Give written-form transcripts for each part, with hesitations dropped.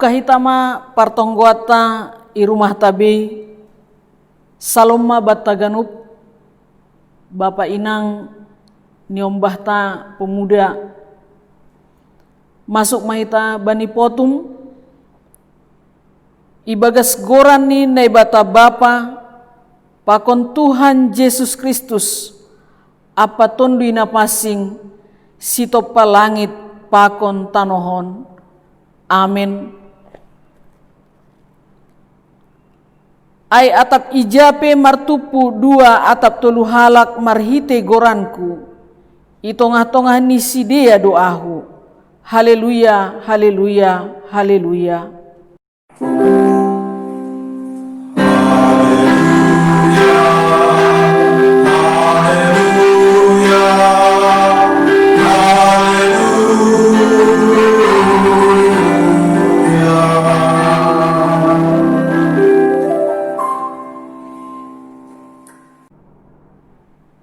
Ukahitama partonggoata i rumah tabe saloma battaganup Bapak Inang niombahta pemuda masuk mahita bani potum ibagas goran ni naibata Bapa pakon Tuhan Yesus Kristus apa tondui napasing sitopa langit pakon tanohon. Amin. Ai atap ijape martupu dua atap tolu halak marhite goranku. Itongah-tongah nisi dia doahu. Haleluya, haleluya, haleluya.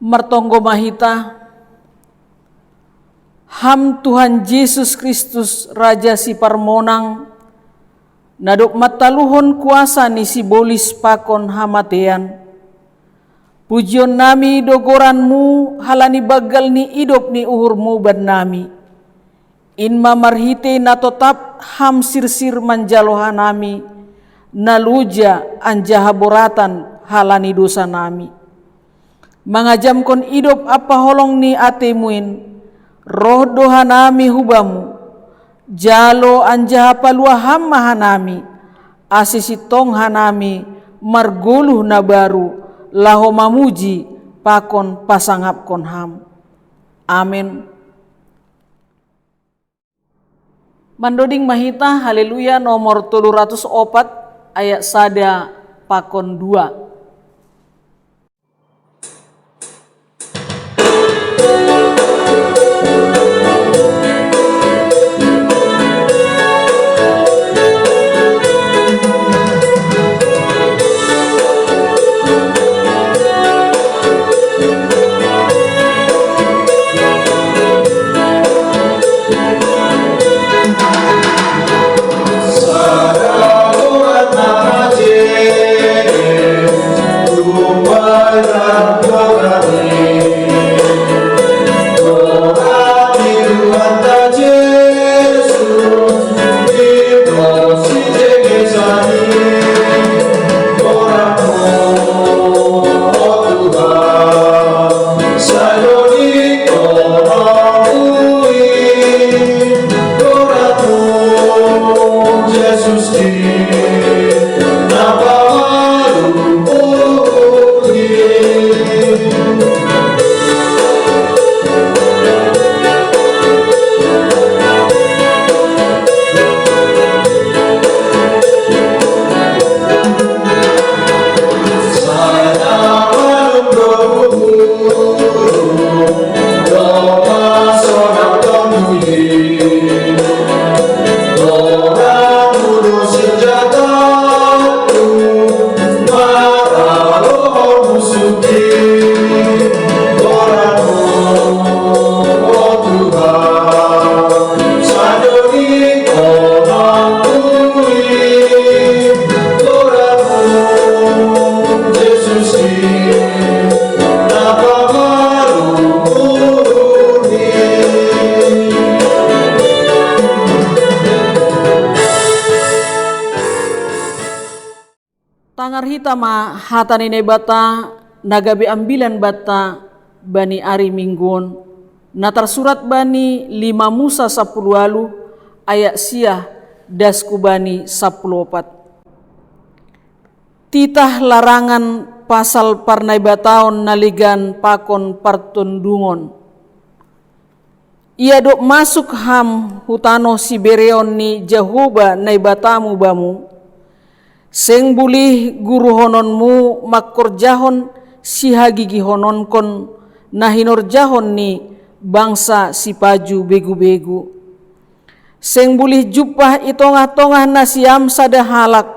Martonggo mahita ham Tuhan Yesus Kristus Raja si parmonang nadok mataluhon kuasa ni si bolis pakon hamatean pujion nami dogoranmu halani bagal ni idop ni uhurmu ban nami inma marhite na totap ham sirsir manjaloha nami naluja anjaha boratan halani dosa nami mangajam kon idop apa holong ni atemuin roh doha nami hubamu jalo anjaha palua hamma hanami asisitong hanami marguluh na baru laho mamuji pakon pasangap kon ham. Amin. Mandoding mahita haleluya nomor 304 ayat sada pakon 2. Tangarhitama hatanine bata nagabe ambilan bata bani ari minggon na tersurat bani 5 Musa 10 ayat siah dasku bani 14. Titah larangan pasal parnai bataon naligan pakon partundungon. Ia dok masuk ham hutano Sibereon ni Jehoba nai batamu bamu. Seng bulih guru hononmu makorjahon si hagigi honon kon nahinorjahon ni bangsa si paju begu-begu. Seng bulih jupah itongah-tongah nasiam sada halak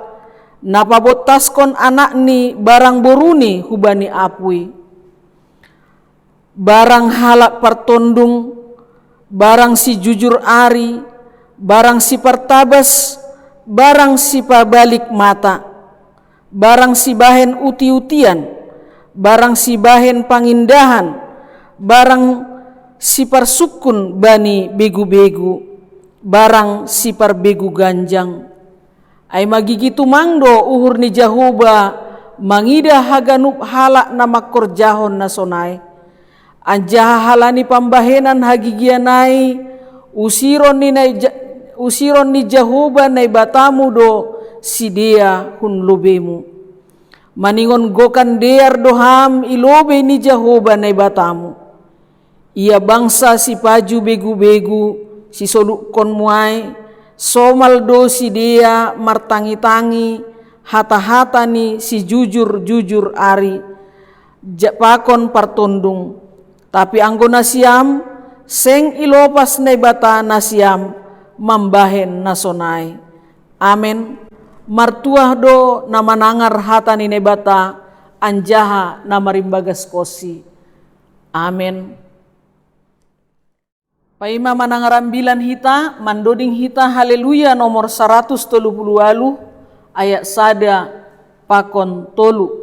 napabotaskon anak ni barang boruni hubani apui. Barang halak partondung, barang si jujur ari, barang si pertabas, barang si pabalik mata, barang si bahen uti-utian, barang si bahen pangindahan, barang si parsukun bani begu-begu, barang si parbegu ganjang. Ay magigitu mangdo uhur ni Jahoba mangida haganup halak na makorjahon na sonay. Anjaha halani pambahenan hagigianay usiron ni Jahoba nay batamu do si dia hun lobemu. Maningon gokan dear doham ilobe ni Jahoba nay batamu. Ia bangsa si paju begu-begu si solukon muai somal do si dia martangi-tangi hata-hata ni si jujur-jujur ari pakon partondung. Tapi anggo nasiam seng ilopas na bata nasiam mambahen nasonai. Amen. Martuah do na manangar hata ni nebata anjaha na marimbagas kosi. Amen. Paima manangarambilan hita, mandoding hita haleluya nomor 130 ayat sada pakon tolu.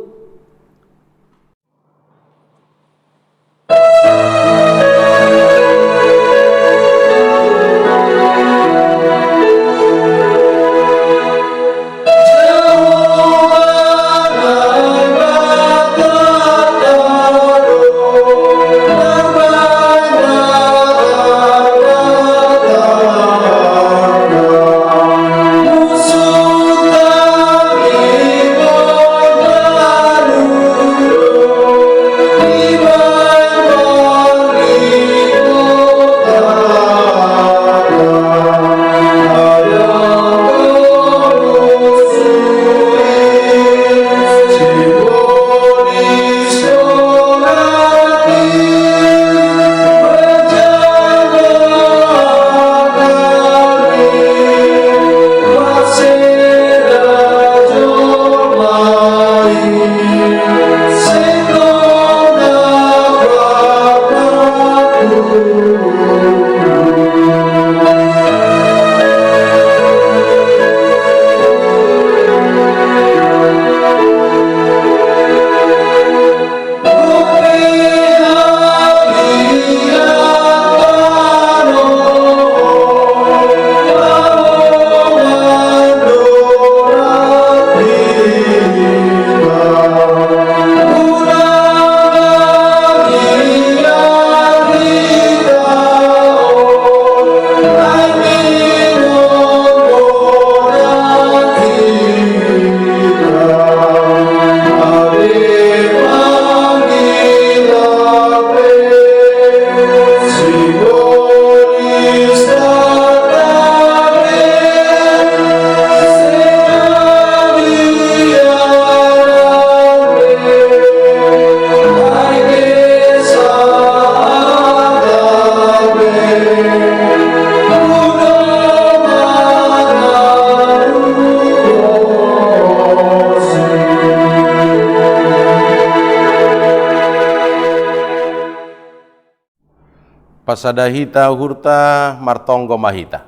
Pasadahita hurta martonggo mahita.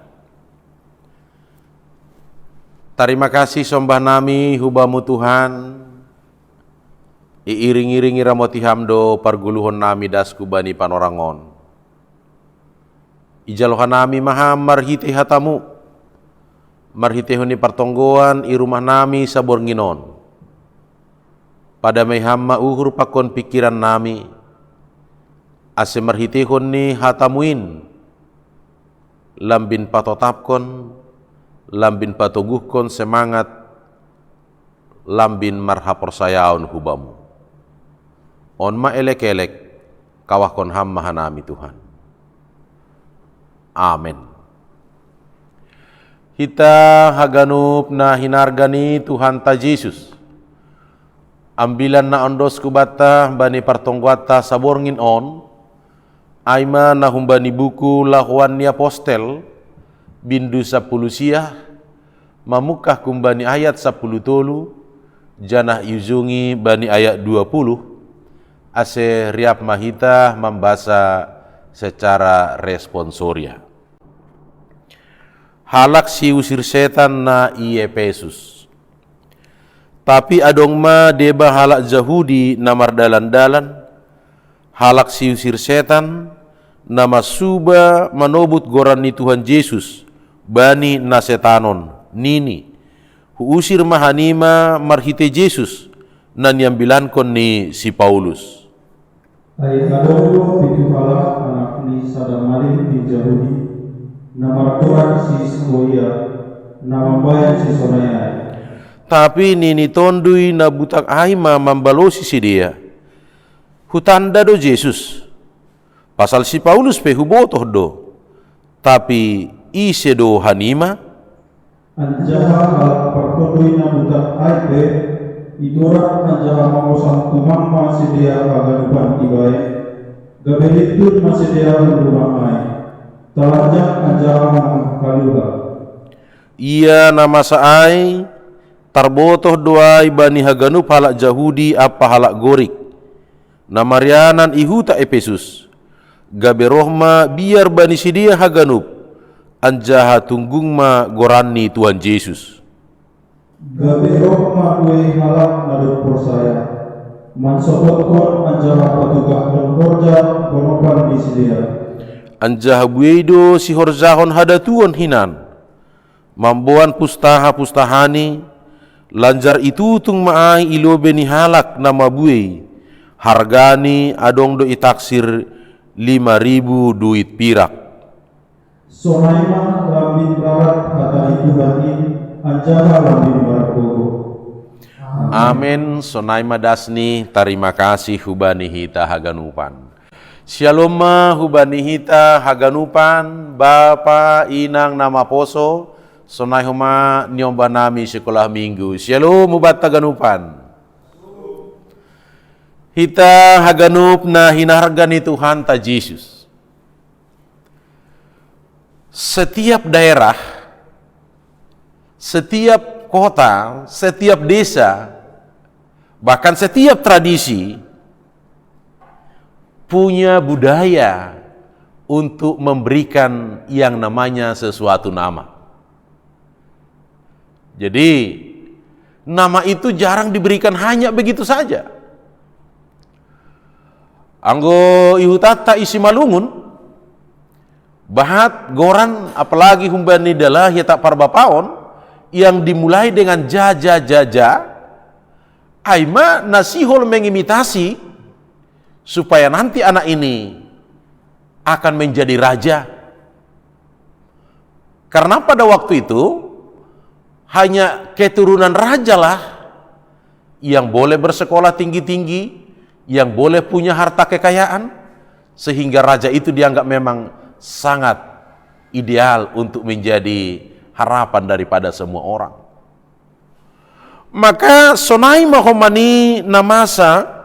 Terima kasih sombah nami hubamu Tuhan. Iiring-iringi ramoti hamdo parguluhon nami dasku bani panorangon. Ijalohan nami maha marhite hatamu. Marhite honi partonggoan i rumah nami sabor nginon. Pada may hamma uhur pakon pikiran nami. Ase marhitihon ni hatamuin, lambin patotapkon, lambin patoguhkon semangat, lambin marhaporsayaon hubamu. On ma elek-elek, kawahkon hamma hanami Tuhan. Amen. Hita haganup na hinargani Tuhan ta Jesus. Ambilan na ondos kubata bani partongguata saborngin on, Aima na humbani buku lahuan ni apostel bindu 10 siah mamukah kumbani ayat 10 tolu janah yuzungi bani ayat 20 ase riap mahita membaca secara responsoria. halak si usir setan na i Efesus. Tapi adong ma deba halak Jahudi na mardalan-dalan, halak si usir setan na masuba manobut goran ni Tuhan Yesus bani na setanon nini. Huusir mahanima marhite Yesus na niambilankon ni si Paulus. Ay kadolo pitu halak anak ni sadamaling di Jahudi na marturan si Segoya na mambayan si Sonaya. Tapi nini tondui na butak aima mambalosi si dia. Hutanda do Yesus. Pasal si Paulus pe hubotoh do. Tapi ise do hanima. Anjaha halak perkondui na butak aipe idorak anjaha mangosang tumama si dia kaganupan ibae. Gabelitun masih dia rumah ai. Talajak anjaha mangkaluha. Ia nama saai tarbotoh doai bani haganup halak Jahudi apa halak gorik. Namarianan ihuta Efesus. Gabe rohma biar bani sidia haganup. Anjaha tunggung ma gorani Tuhan Yesus. Gabe rohma kue halak naduk persaya. Mansopot kon anjaha patugah kon horja konopan di sidia. Anjaha buedo si horzahon hadatuan hinan. Mamboan pustaha-pustahani. Lanjar itu tung maai ilobe ni halak nama buei. Hargani adong do itaksir 5.000 duit pirak. Sonaima lambin barat kata itu hati anjaha lambin barakogo. Amin. Sonaima dasni terima kasih hubani hita haganupan. Shalom hubani hita haganupan Bapa inang nama poso sonai huma niomba nami sekolah minggu. Shalom ubat haganupan. Hita haganup na hinargani Tuhan ta Yesus. Setiap daerah, setiap kota, setiap desa, bahkan setiap tradisi punya budaya untuk memberikan yang namanya sesuatu nama. Jadi, nama itu jarang diberikan hanya begitu saja. Anggo ihutata isi malungun, bahat goran apalagi humbani dalah ya tak parbapaon yang dimulai dengan jaja aima nasihol mengimitasi supaya nanti anak ini akan menjadi raja. Karena pada waktu itu hanya keturunan raja lah yang boleh bersekolah tinggi-tinggi, yang boleh punya harta kekayaan, sehingga raja itu dianggap memang sangat ideal untuk menjadi harapan daripada semua orang. Maka sonai mahomani namasa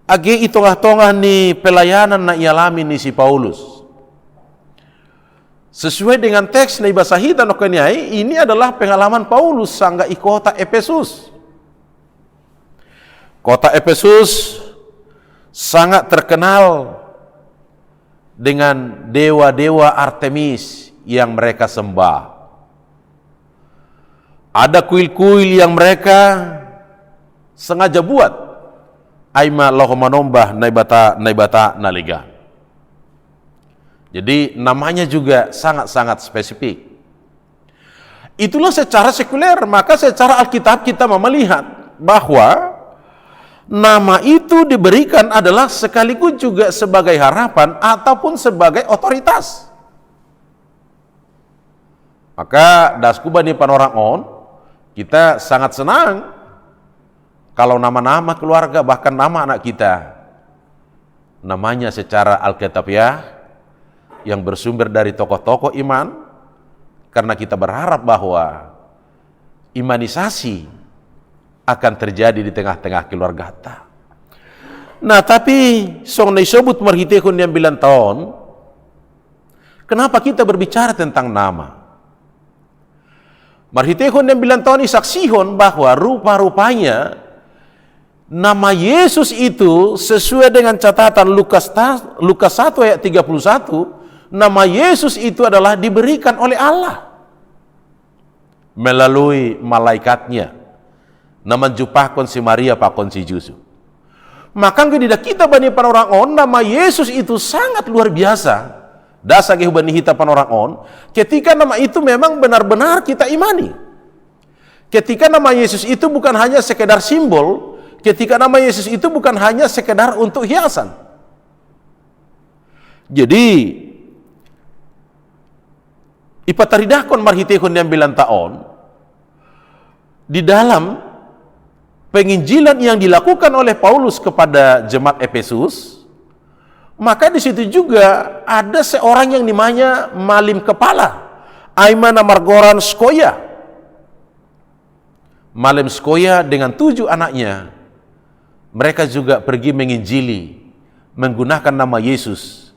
age itongah-tongah ni pelayanan na ialami ni si Paulus. Sesuai dengan teks na ibasa hita no kanyai, ini adalah pengalaman Paulus sangga i kota Efesus. Kota Efesus sangat terkenal dengan dewa-dewa Artemis yang mereka sembah. Ada kuil-kuil yang mereka sengaja buat. Aima lohomanombah naibata naliga. Jadi namanya juga sangat-sangat spesifik. Itulah secara sekuler, maka secara Alkitab kita melihat bahwa nama itu diberikan adalah sekaligus juga sebagai harapan ataupun sebagai otoritas. Maka daskuba ni panorang on, kita sangat senang kalau nama-nama keluarga bahkan nama anak kita namanya secara Alkitabiah yang bersumber dari tokoh-tokoh iman, karena kita berharap bahwa imanisasi akan terjadi di tengah-tengah keluarga kita. Nah, tapi song disebut merhitehun yang 9 tahun, kenapa kita berbicara tentang nama? Marhitehun yang 9 tahun isaksihon bahwa rupa-rupanya nama Yesus itu sesuai dengan catatan Lukas 1 ayat 31 nama Yesus itu adalah diberikan oleh Allah melalui malaikatnya na manjupahkon si Maria pakon si Yusup. Maka tidak kita bani panorang on, nama Yesus itu sangat luar biasa. Dasa bani hita panorang on, ketika nama itu memang benar-benar kita imani. Ketika nama Yesus itu bukan hanya sekedar simbol, ketika nama Yesus itu bukan hanya sekedar untuk hiasan. Jadi ipataridakon marhitehon yang bilang taon di dalam penginjilan yang dilakukan oleh Paulus kepada jemaat Efesus, maka di situ juga ada seorang yang namanya malim kepala, Aimana Margoran Skoya. Malim Skoya dengan 7 anaknya, mereka juga pergi menginjili menggunakan nama Yesus,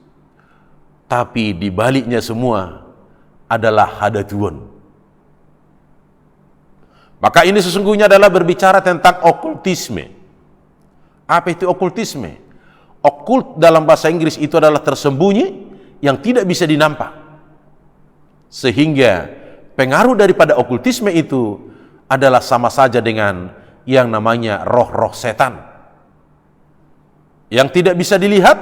tapi di baliknya semua adalah hadatuan. Maka ini sesungguhnya adalah berbicara tentang okultisme. Apa itu okultisme? Okult dalam bahasa Inggris itu adalah tersembunyi yang tidak bisa dinampak. Sehingga pengaruh daripada okultisme itu adalah sama saja dengan yang namanya roh-roh setan. Yang tidak bisa dilihat,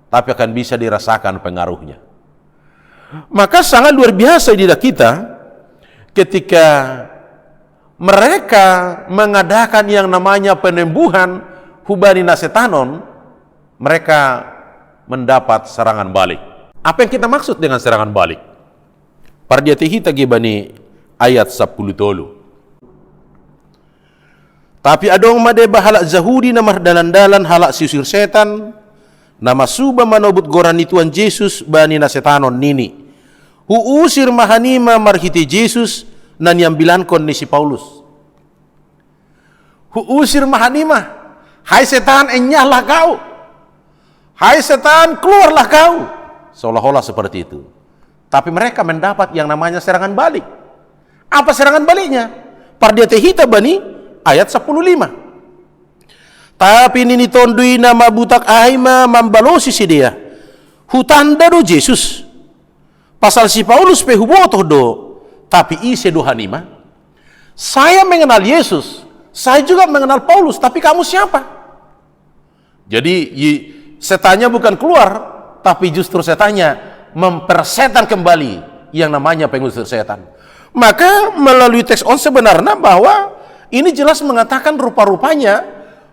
tapi akan bisa dirasakan pengaruhnya. Maka sangat luar biasa di kita ketika mereka mengadakan yang namanya penyembuhan hubani nasetanon, mereka mendapat serangan balik. Apa yang kita maksud dengan serangan balik? Pardiatihi tagi bani ayat 10 tolu. Tapi adong made bahalak Zahudi namar dalan-dalan halak siusir setan, nama suba manobut gorani Tuhan Yesus bani nasetanon nini. Huusir mahanima marhiti Yesus nan yang bilankon ni si Paulus. Huusir mahanima, hai setan enyahlah kau, hai setan keluarlah kau, seolah-olah seperti itu. Tapi mereka mendapat yang namanya serangan balik. Apa serangan baliknya? Pardiatehita bani ayat 15. Tapi nini tondui nama butak aima mambalosi si dia hutanda do Yesus pasal si Paulus pehubotoh do. Tapi ise dohanima, saya mengenal Yesus, saya juga mengenal Paulus, tapi kamu siapa? Jadi setannya bukan keluar, tapi justru setannya mempersetan kembali yang namanya pengusir setan. Maka melalui teks on sebenarnya bahwa ini jelas mengatakan rupa-rupanya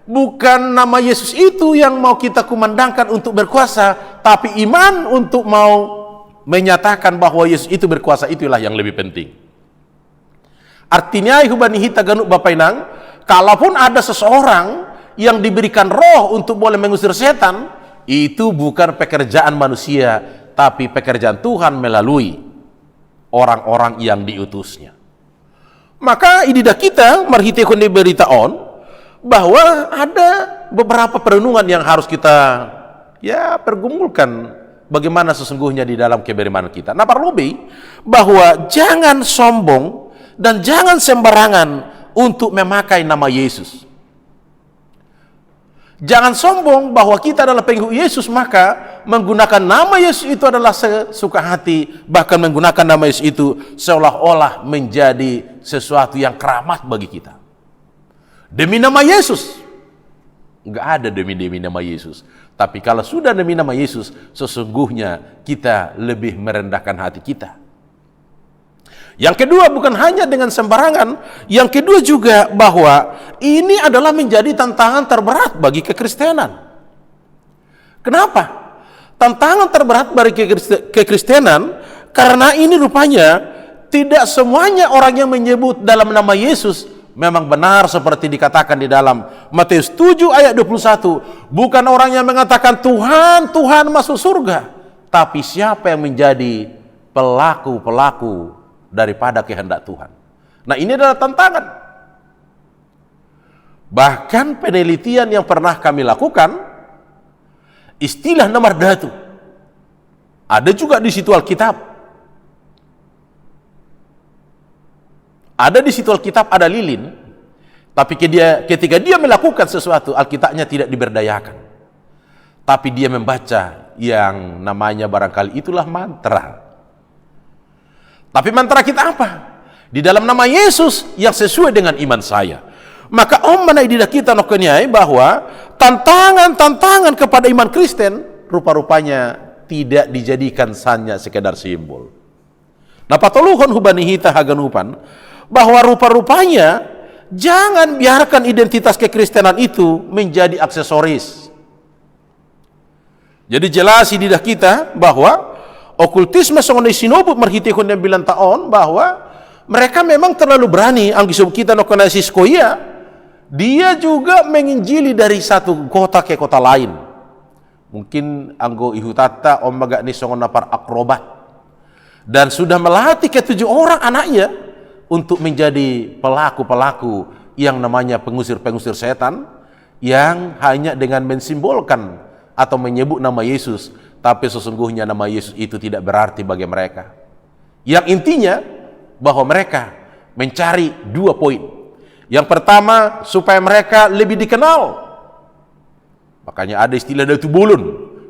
bukan nama Yesus itu yang mau kita kumandangkan untuk berkuasa, tapi iman untuk mau menyatakan bahwa Yesus itu berkuasa, itulah yang lebih penting. Artinya hubani hita ganuk bapainang, kalaupun ada seseorang yang diberikan roh untuk boleh mengusir setan, itu bukan pekerjaan manusia, tapi pekerjaan Tuhan melalui orang-orang yang diutusnya. Maka ididah kita marhitekon berita on bahwa ada beberapa perenungan yang harus kita pergumulkan. Bagaimana sesungguhnya di dalam keberimanan kita. Nah, parlobi bahwa jangan sombong dan jangan sembarangan untuk memakai nama Yesus. Jangan sombong bahwa kita adalah pengikut Yesus, maka menggunakan nama Yesus itu adalah sesuka hati, bahkan menggunakan nama Yesus itu seolah-olah menjadi sesuatu yang keramat bagi kita. Demi nama Yesus. Enggak ada demi nama Yesus. Tapi kalau sudah demi nama Yesus, sesungguhnya kita lebih merendahkan hati kita. Yang kedua, bukan hanya dengan sembarangan, yang kedua juga bahwa ini adalah menjadi tantangan terberat bagi kekristenan. Kenapa? Tantangan terberat bagi kekristenan karena ini rupanya tidak semuanya orang yang menyebut dalam nama Yesus memang benar seperti dikatakan di dalam Matius 7 ayat 21. Bukan orang yang mengatakan Tuhan, Tuhan masuk surga, tapi siapa yang menjadi pelaku-pelaku daripada kehendak Tuhan. Nah, ini adalah tantangan. Bahkan penelitian yang pernah kami lakukan, istilah nomor datu ada juga di situ Alkitab. Ada di situ Alkitab, ada lilin, tapi ketika dia melakukan sesuatu, Alkitabnya tidak diberdayakan. tapi dia membaca yang namanya barangkali itulah mantra. Tapi mantra kita apa? Di dalam nama Yesus yang sesuai dengan iman saya. Maka mana tidak kita nokeniai bahwa tantangan kepada iman Kristen rupa-rupanya tidak dijadikan hanya sekedar simbol. Nah, patoluhon hubani hita haganupan bahwa rupa-rupanya jangan biarkan identitas kekristenan itu menjadi aksesoris. Jadi jelas di didah kita bahwa okultisme songon sinobut merhitihun yang bilang taon bahwa mereka memang terlalu berani anggisub kita nokona siskoia, dia juga menginjili dari satu kota ke kota lain. Mungkin anggo ihutata om maga ni songon napar akrobat dan sudah melatih ke 7 orang anaknya untuk menjadi pelaku-pelaku yang namanya pengusir-pengusir setan yang hanya dengan mensimbolkan atau menyebut nama Yesus, tapi sesungguhnya nama Yesus itu tidak berarti bagi mereka. Yang intinya bahwa mereka mencari 2 poin. Yang pertama, supaya mereka lebih dikenal. Makanya ada istilah Datu Bulun,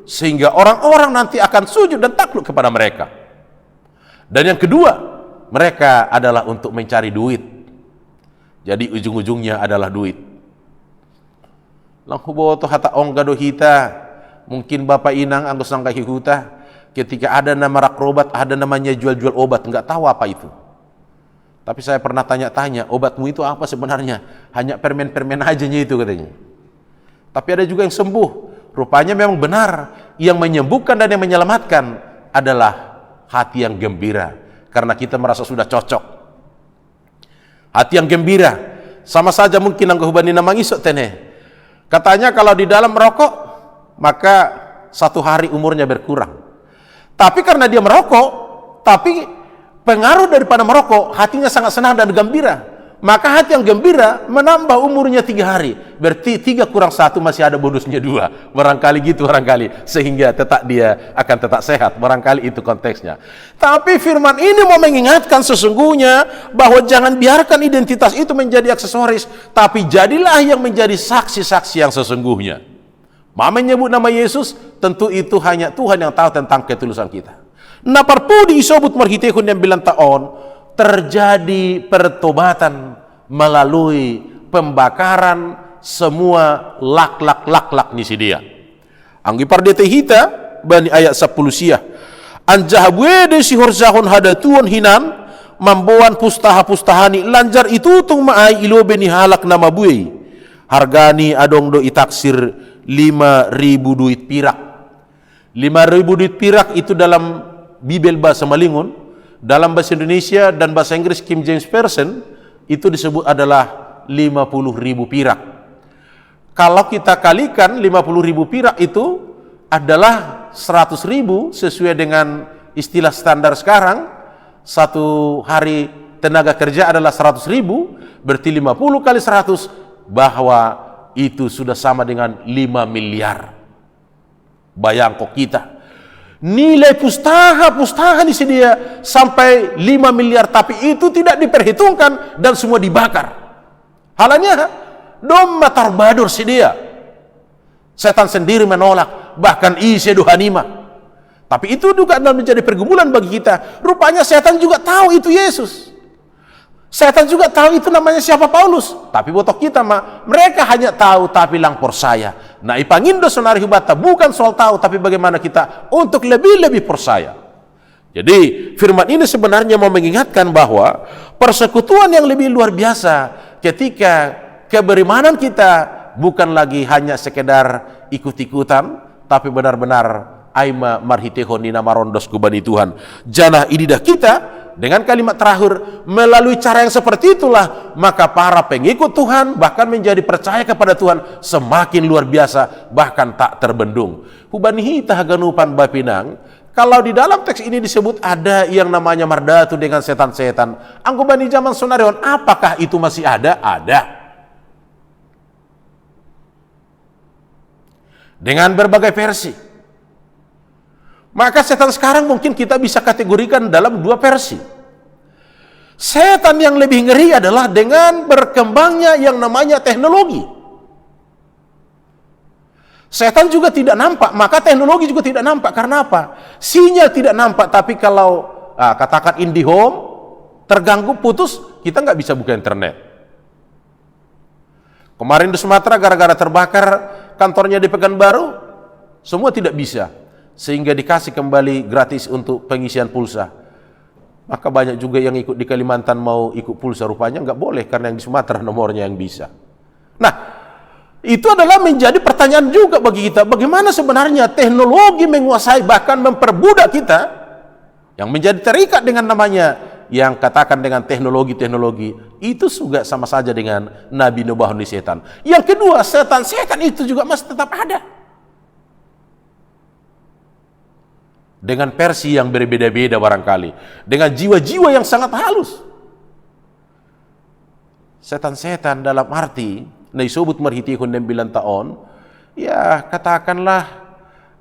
sehingga orang-orang nanti akan sujud dan takluk kepada mereka. Dan yang kedua, mereka adalah untuk mencari duit. Jadi ujung-ujungnya adalah duit. Lang huboto hata onggado hita. Mungkin Bapak Inang anggos sangka hihuta ketika ada nama rakrobat, ada namanya jual-jual obat, enggak tahu apa itu. Tapi saya pernah tanya-tanya, obatmu itu apa sebenarnya? Hanya permen-permen aja itu katanya. Tapi ada juga yang sembuh. Rupanya memang benar, yang menyembuhkan dan yang menyelamatkan adalah hati yang gembira, karena kita merasa sudah cocok. Hati yang gembira, sama saja mungkin anggo hubani namang isok teneh. Katanya kalau di dalam merokok, maka 1 hari umurnya berkurang. Tapi karena dia merokok, tapi pengaruh daripada merokok, hatinya sangat senang dan gembira. Maka hati yang gembira menambah umurnya 3 hari. Berarti 3 kurang 1 masih ada bonusnya 2. Barangkali gitu, barangkali. Sehingga dia akan tetap sehat. Barangkali itu konteksnya. Tapi firman ini mau mengingatkan sesungguhnya bahwa jangan biarkan identitas itu menjadi aksesoris. Tapi jadilah yang menjadi saksi-saksi yang sesungguhnya. Menyebut nama Yesus, tentu itu hanya Tuhan yang tahu tentang ketulusan kita. Naparpu diisobut marhitehun yang bilang taon, terjadi pertobatan melalui pembakaran semua lak-lak nisi dia. Anggi pardete hita bani ayat 10 siah. Anjahabwede si horzahon hadatuan hinan mamboan pustaha-pustahani lanjar itu tung maai ilo beni halak nama buai. Hargani adong do itaksir 5.000 duit pirak. 5.000 duit pirak itu dalam Bibel bahasa Malingun, dalam bahasa Indonesia dan bahasa Inggris King James Version itu disebut adalah 50.000 pirak. Kalau kita kalikan 50.000 pirak itu adalah 100.000 sesuai dengan istilah standar sekarang. 1 hari tenaga kerja adalah 100.000, berarti 50 kali 100 bahwa itu sudah sama dengan 5 miliar. Bayangkan kita, nilai pustaha di sini sampai 5 miliar, tapi itu tidak diperhitungkan dan semua dibakar. Halanya dom matar badur si dia. Setan sendiri menolak, bahkan isi duhanima. Tapi itu juga menjadi pergumulan bagi kita. Rupanya setan juga tahu itu Yesus. Setan juga tahu itu namanya siapa Paulus. Tapi botok kita mereka hanya tahu tapi lang percaya. Nah, ipangindo sonari hubata bukan soal tahu, tapi bagaimana kita untuk lebih percaya. Jadi firman ini sebenarnya mau mengingatkan bahwa persekutuan yang lebih luar biasa ketika keberimanan kita bukan lagi hanya sekedar ikut-ikutan, tapi benar-benar aima marhitehon nina marondos kubani Tuhan. Janah ididah kita dengan kalimat terakhir, melalui cara yang seperti itulah maka para pengikut Tuhan bahkan menjadi percaya kepada Tuhan semakin luar biasa, bahkan tak terbendung. Hubanihi tahaganupan bapinang, kalau di dalam teks ini disebut ada yang namanya mardatu dengan setan-setan, anggubani zaman sonarion, apakah itu masih ada? Ada. Dengan berbagai versi. Maka setan sekarang mungkin kita bisa kategorikan dalam 2 versi. Setan yang lebih ngeri adalah dengan berkembangnya yang namanya teknologi. Setan juga tidak nampak, maka teknologi juga tidak nampak. Karena apa? Sinyal tidak nampak, tapi kalau katakan IndiHome terganggu, putus, kita nggak bisa buka internet. Kemarin di Sumatera gara-gara terbakar kantornya di Pekanbaru, semua tidak bisa, sehingga dikasih kembali gratis untuk pengisian pulsa. Maka banyak juga yang ikut di Kalimantan mau ikut pulsa, rupanya nggak boleh karena yang di Sumatera nomornya yang bisa. Nah, itu adalah menjadi pertanyaan juga bagi kita, bagaimana sebenarnya teknologi menguasai bahkan memperbudak kita yang menjadi terikat dengan namanya, yang katakan dengan teknologi itu juga sama saja dengan nabi nubuah di setan. Yang kedua, setan itu juga masih tetap ada dengan versi yang berbeda-beda barangkali, dengan jiwa-jiwa yang sangat halus. Setan dalam arti naisubut marhitihun dan bilang taon, ya katakanlah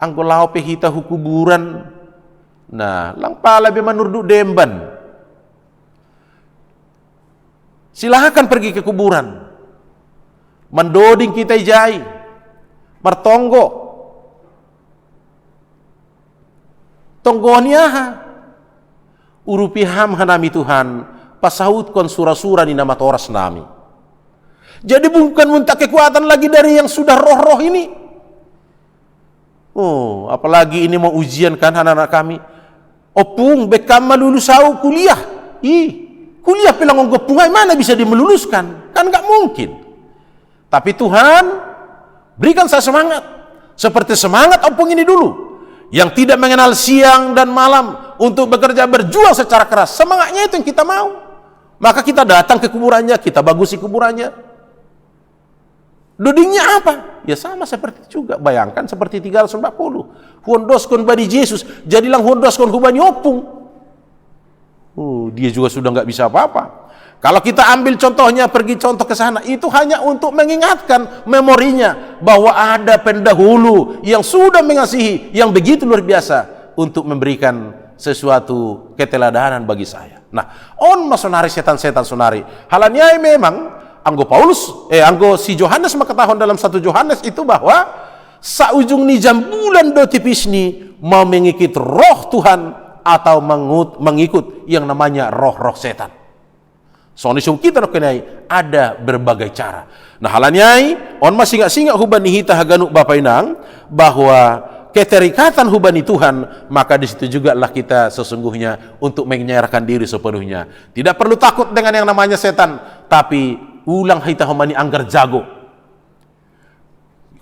anggolau pehita hukuburan, nah lang pala be manurdu demban, silahkan pergi ke kuburan, mendoding kita jai, martonggo, tonggonya urupiham hanami Tuhan, pasahut kon sura-sura ni nama toras nami. Jadi bukan minta kekuatan lagi dari yang sudah roh-roh ini. Oh, apalagi ini mau ujian kan anak-anak kami. Opung bekam melulusau kuliah. Kuliah bilang onggopung, mana bisa dimeluluskan? Kan nggak mungkin. Tapi Tuhan berikan saya semangat. Seperti semangat opung ini dulu, yang tidak mengenal siang dan malam untuk bekerja berjuang secara keras. Semangatnya itu yang kita mau. Maka kita datang ke kuburannya, kita bagusi kuburannya. Dodingnya apa? Ya sama seperti juga. Bayangkan seperti 340. Hondoskon bani Yesus, jadilah hondoskon hubani opung. Dia juga sudah nggak bisa apa-apa. Kalau kita ambil contohnya, pergi contoh ke sana, itu hanya untuk mengingatkan memorinya bahwa ada pendahulu yang sudah mengasihi, yang begitu luar biasa untuk memberikan sesuatu keteladanan bagi saya. Nah, masonari setan-setan sonari. Halanya memang anggo si Yohanes mengetahui dalam 1 Yohanes itu bahwa saujung ni jam bulan do tipis ni mau mengikut roh Tuhan atau mengikut yang namanya roh-roh setan. Soalnya kita kenai ada berbagai cara. Nah halanyai masih singa hubani hita haganuk bapainang bahwa keterikatan hubani Tuhan, maka di situ juga lah kita sesungguhnya untuk menyerahkan diri sepenuhnya. Tidak perlu takut dengan yang namanya setan, tapi ulang hita homani anggar jago.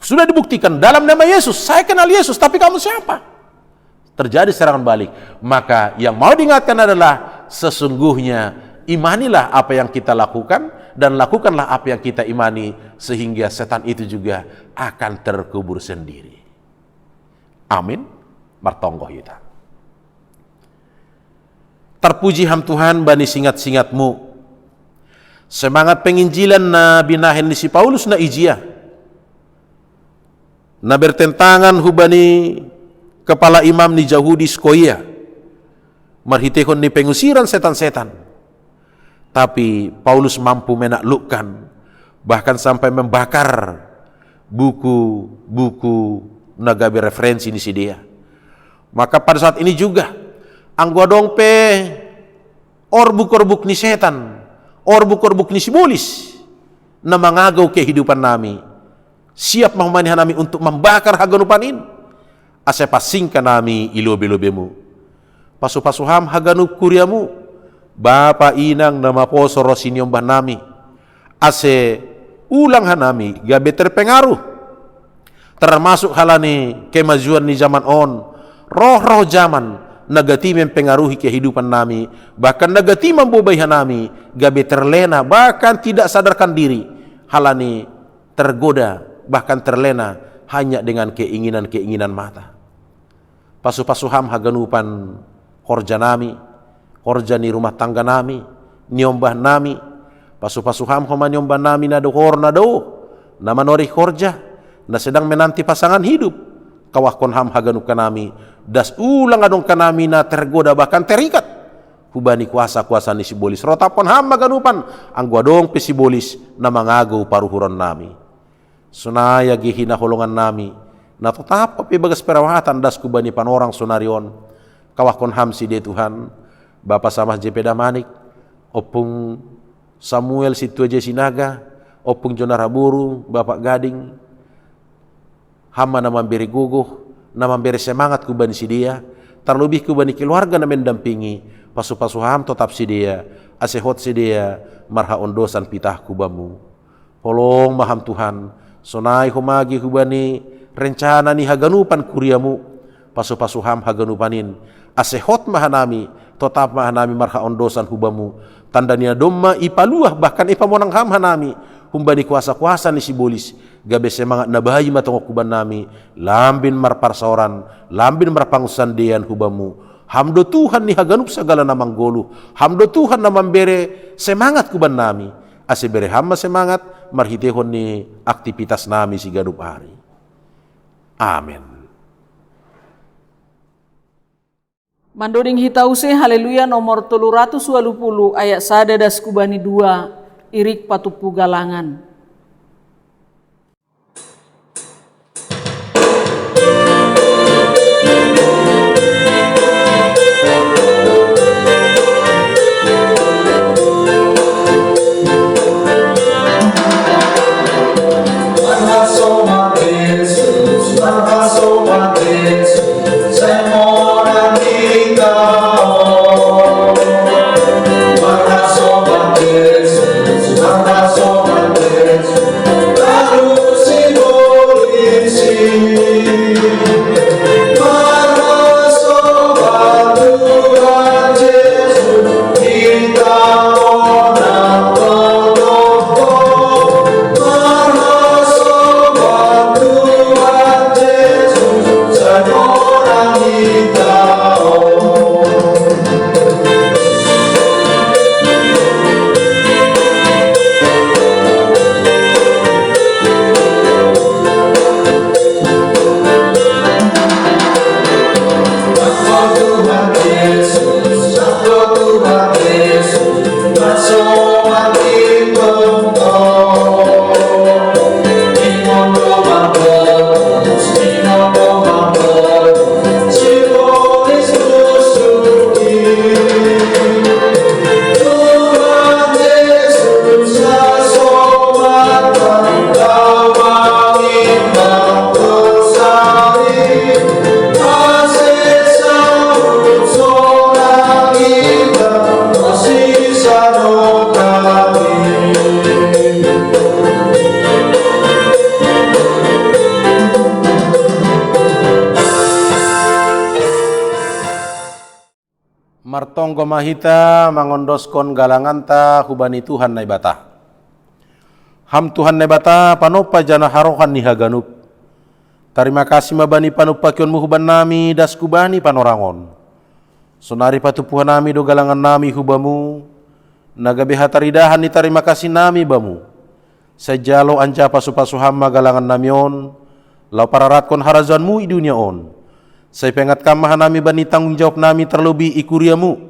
Sudah dibuktikan dalam nama Yesus, saya kenal Yesus, tapi kamu siapa? Terjadi serangan balik. Maka yang mau diingatkan adalah sesungguhnya imanilah apa yang kita lakukan dan lakukanlah apa yang kita imani, sehingga setan itu juga akan terkubur sendiri. Amin. Martonggo kita. Terpuji ham Tuhan bani singat-singatmu. Semangat penginjilan na binahin ni si Paulus na ijia, na bertentangan hubani kepala imam ni Yahudi Skoia, marhitekon ni pengusiran setan-setan. Tapi Paulus mampu menaklukkan, bahkan sampai membakar buku-buku nagabe referensi ni si dia. Maka pada saat ini juga anggodong pe orbuk-orbuk ni setan, orbuk-orbuk ni sibolis na mangagaw kehidupan nami, siap mahumanihan nami untuk membakar haganupanin. Ase pasingkan nami ilobe-lobemu, pasu-pasuham haganup kuriamu, bapa inang nama poso rosiniomba nami, ase ulang hanami gabe terpengaruh, termasuk halani kemajuan ni zaman roh-roh zaman nagati mempengaruhi kehidupan nami, bahkan nagati membobaihan nami, gabe terlena, bahkan tidak sadarkan diri, halani tergoda, bahkan terlena hanya dengan keinginan-keinginan mata. Pasu-pasuham haganupan horja nami, horja ni rumah tangga nami, niombah nami, pasu-pasuham homa niombah nami nado nama nori horja, na sedang menanti pasangan hidup, kawah konham haganukan nami, das ulang adong kanami na tergoda bahkan terikat hubani kuasa-kuasa ni sibolis rotapon ham maganupan angguadong pesibolis na mangagaw paruhuran nami. Sunaya gihina holongan nami Na tetap api bagas perawatan das kubani panorang sonarion kawakon hamsi de Tuhan Bapa Samah JP Damanik opung Samuel Situ Aja Sinaga opung Jonara Buru Bapak Gading hama na memberi guguh na memberi semangat kubani si dia terlebih kubani keluarga na mendampingi pasu-pasu ham tetap si dia asehot si dia marha ondosan pitah kubamu holong maham Tuhan sonai humagi kubani rencana ni haganupan kuriamu pasu-pasu ham haganupanin asehot mahanami tetap mahanami marha ondosan hubamu tandania domma ipaluah bahkan ipamonang ham hanami humbani kuasa-kuasa ni si bolis gabe semangat nabahayi matong kuban nami lambin marparsaoran lambin marpangsan dean hubamu hamdo Tuhan ni haganup segala namang golu hamdo Tuhan na membere semangat kuban nami ase bere hamma semangat marhitehon ni aktivitas nami si ganup hari amin. Mandoding hitause haleluya nomor 320 ayat sadadas kubani 2 irik patupu galangan. Martonggo mahita mangondoskon galanganta hubani Tuhan nai bata. Ham Tuhan nai bata panopa jana harohan ni haganup. Terima kasih mabani panupa kion muhuban nami das kubani panorangon. Sonari patupuhan nami do galangan nami hubamu. Nagabe hataridahan ni terima kasih nami bamu. Sejalo anja pasu-pasu hamma galangan namion. Lau pararatkon harazanmu i dunia on. Saya pengat kamahan nami bani tanggung jawab nami terlebih ikuriamu.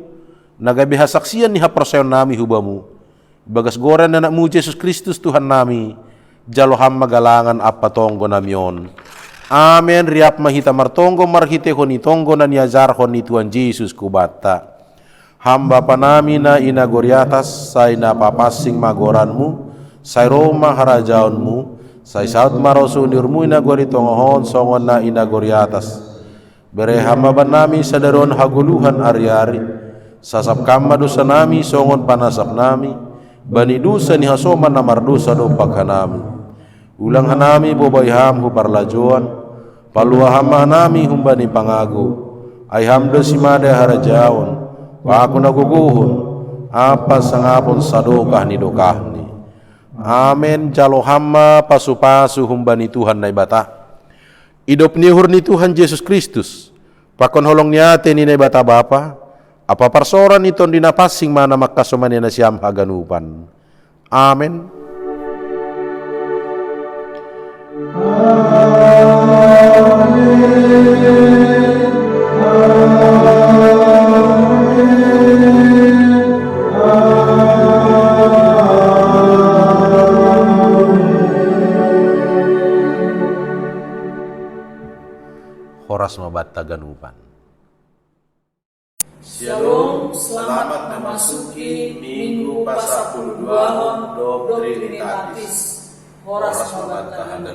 Nagabe hasaksian ni haproseon nami hubamu. Bagas goren anakmu Yesus Kristus Tuhan nami. Jalo hamma galangan apa tonggo namion. Amen. Riap mahita martonggo marhite honi tonggo na niazar honi Tuhan Yesus kubata. Hamba panami na inagoriatas say na papasing magoranmu. Say Roma harajaonmu. Say saut marosunirmu inagori tongohon songon na inagoriatas. Bere hamba nami sadaron haguluhan ari-ari. Sasap kama dosa nami songon panasap nami. Bani dosa ni hasoman na mardosa do paghanami. Ulang hanami bobay ham hu parlajuan. Palua hama nami humbani pangago. Ay hamdo si mada harajaon. Paku naguguhon. Apa sangapon sadokah ni dokahni. Amen. Jalo hama pasu-pasu humbani Tuhan nai bata. Idop nihur ni Tuhan Yesus Kristus. Pakon holong niate ni bata bapa. Apa parsoran iton dinapasing mana makasomani na siyam haganupan. Amen. taganupan. Shalom, selamat memasuki Minggu Pasapul Duahon, Doktrinitatis, Horas Mabatahan.